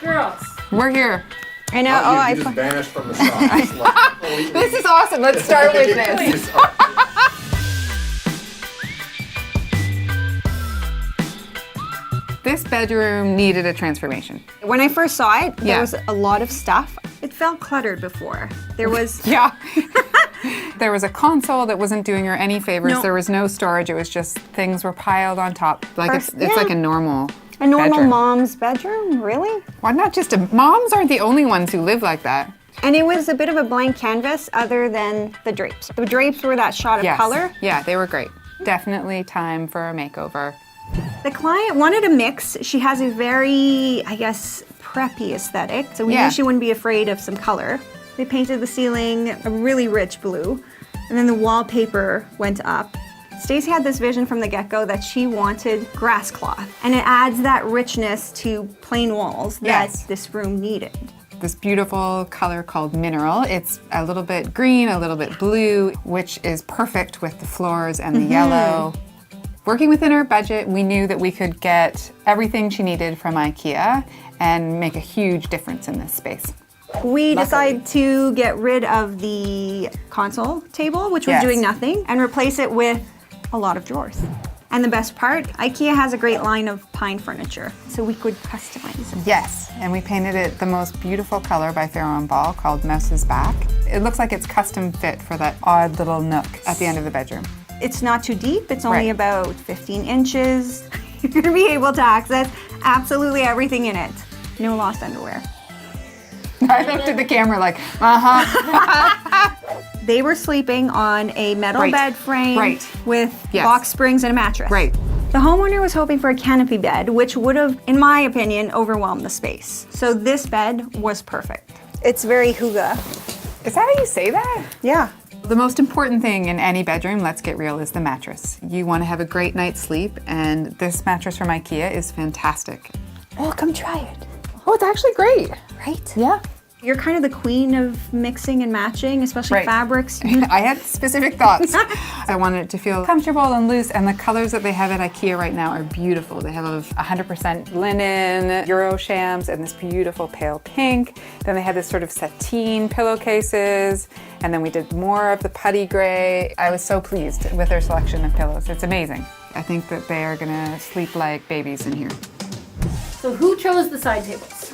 Girls. We're here. I know. Oh, I you just vanished from the shot. This is awesome. Let's start with this. This bedroom needed a transformation. When I first saw it, there Yeah. was a lot of stuff. It felt cluttered before. There was Yeah. There was a console that wasn't doing her any favors. No. There was no storage. It was just things were piled on top. Like it's Yeah. like a normal normal bedroom. mom's bedroom, really? Why not just moms aren't the only ones who live like that. And it was a bit of a blank canvas other than the drapes. The drapes were that shot of Yes. color. Yeah, they were great. Definitely time for a makeover. The client wanted a mix. She has a very, I guess, preppy aesthetic, so we Yeah. knew she wouldn't be afraid of some color. They painted the ceiling a really rich blue, and then the wallpaper went up. Stacey had this vision from the get-go that she wanted grass cloth, and it adds that richness to plain walls that Yes. this room needed. This beautiful color called Mineral. It's a little bit green, a little bit blue, which is perfect with the floors and the yellow. Working within our budget, we knew that we could get everything she needed from IKEA and make a huge difference in this space. We Luckily. decided to get rid of the console table, which was Yes. doing nothing, and replace it with a lot of drawers. And the best part, IKEA has a great line of pine furniture, so we could customize it. Yes, and we painted it the most beautiful color by Farrow and Ball called Mouse's Back. It looks like it's custom fit for that odd little nook at the end of the bedroom. It's not too deep, it's only Right. about 15 inches. You're gonna be able to access absolutely everything in it. No lost underwear. I looked at the camera like, uh-huh. They were sleeping on a metal Right. bed frame Right. with Yes. box springs and a mattress. Right. The homeowner was hoping for a canopy bed, which would have, in my opinion, overwhelmed the space. So this bed was perfect. It's very hygge. Is that how you say that? Yeah. The most important thing in any bedroom, let's get real, is the mattress. You want to have a great night's sleep, and this mattress from IKEA is fantastic. Oh, come try it. Oh, it's actually great. Right? Yeah. You're kind of the queen of mixing and matching, especially Right. fabrics. I had specific thoughts. I wanted it to feel comfortable and loose, and the colors that they have at IKEA right now are beautiful. They have 100% linen, Euro shams, and this beautiful pale pink. Then they had this sort of sateen pillowcases, and then we did more of the putty gray. I was so pleased with their selection of pillows. It's amazing. I think that they are gonna sleep like babies in here. So who chose the side tables?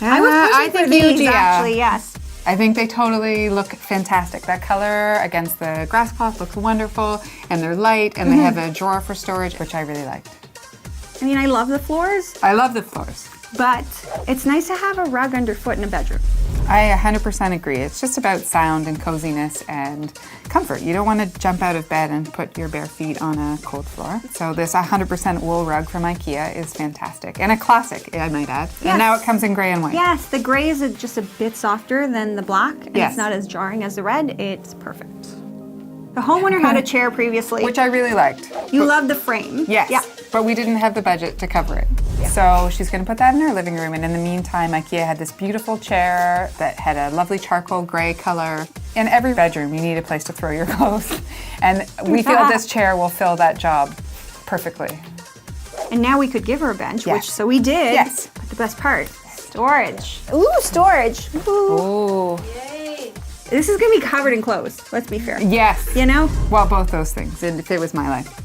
I was pushing for these, yeah. actually, yes. I think they totally look fantastic. That color against the grass cloth looks wonderful, and they're light, and they have a drawer for storage, which I really liked. I mean, I love the floors, I love the floors. but it's nice to have a rug underfoot in a bedroom. I 100% agree. It's just about sound and coziness and comfort. You don't want to jump out of bed and put your bare feet on a cold floor. So this 100% wool rug from IKEA is fantastic. And a classic, I might add. Yes. And now it comes in gray and white. Yes, the gray is just a bit softer than the black, and Yes. it's not as jarring as the red. It's perfect. The homeowner had a chair previously. Which I really liked. You love the frame. Yes, Yeah. but we didn't have the budget to cover it. So she's gonna put that in her living room, and in the meantime, IKEA had this beautiful chair that had a lovely charcoal gray color. In every bedroom, you need a place to throw your clothes, and we feel this chair will fill that job perfectly. And now we could give her a bench, Yes. which so we did. Yes. But the best part, storage. Ooh, storage. Ooh. Ooh, Yay. This is gonna be covered in clothes. Let's be fair. yes. You know, Well, both those things, if it was my life.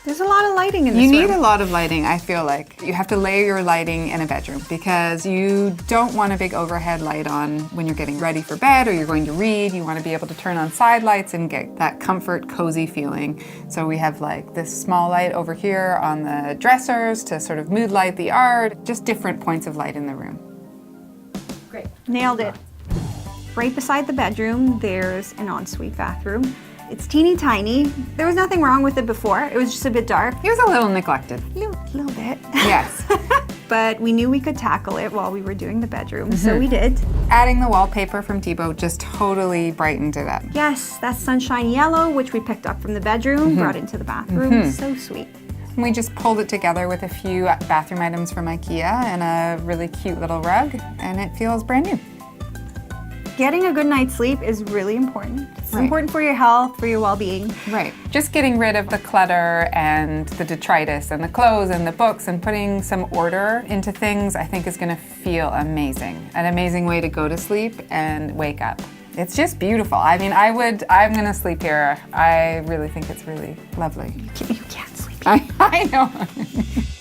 there's a lot of lighting in this You need room. a lot of lighting, I feel like. You have to layer your lighting in a bedroom because you don't want a big overhead light on when you're getting ready for bed or you're going to read. You want to be able to turn on side lights and get that comfort, cozy feeling. So we have like this small light over here on the dressers to sort of mood light the art, just different points of light in the room. Great. Nailed it. Right beside the bedroom, there's an ensuite bathroom. It's teeny tiny. There was nothing wrong with it before. It was just a bit dark. It was a little neglected. Little bit. Yes. But we knew we could tackle it while we were doing the bedroom, so we did. Adding the wallpaper from Debo just totally brightened it up. Yes, that's sunshine yellow, which we picked up from the bedroom, brought into the bathroom. So sweet. And we just pulled it together with a few bathroom items from IKEA and a really cute little rug, and it feels brand new. Getting a good night's sleep is really important. It's Right. important for your health, for your well-being. Right. Just getting rid of the clutter and the detritus and the clothes and the books and putting some order into things, I think is going to feel amazing. An amazing way to go to sleep and wake up. It's just beautiful. I mean, I'm going to sleep here. I really think it's really lovely. You can't sleep. I know.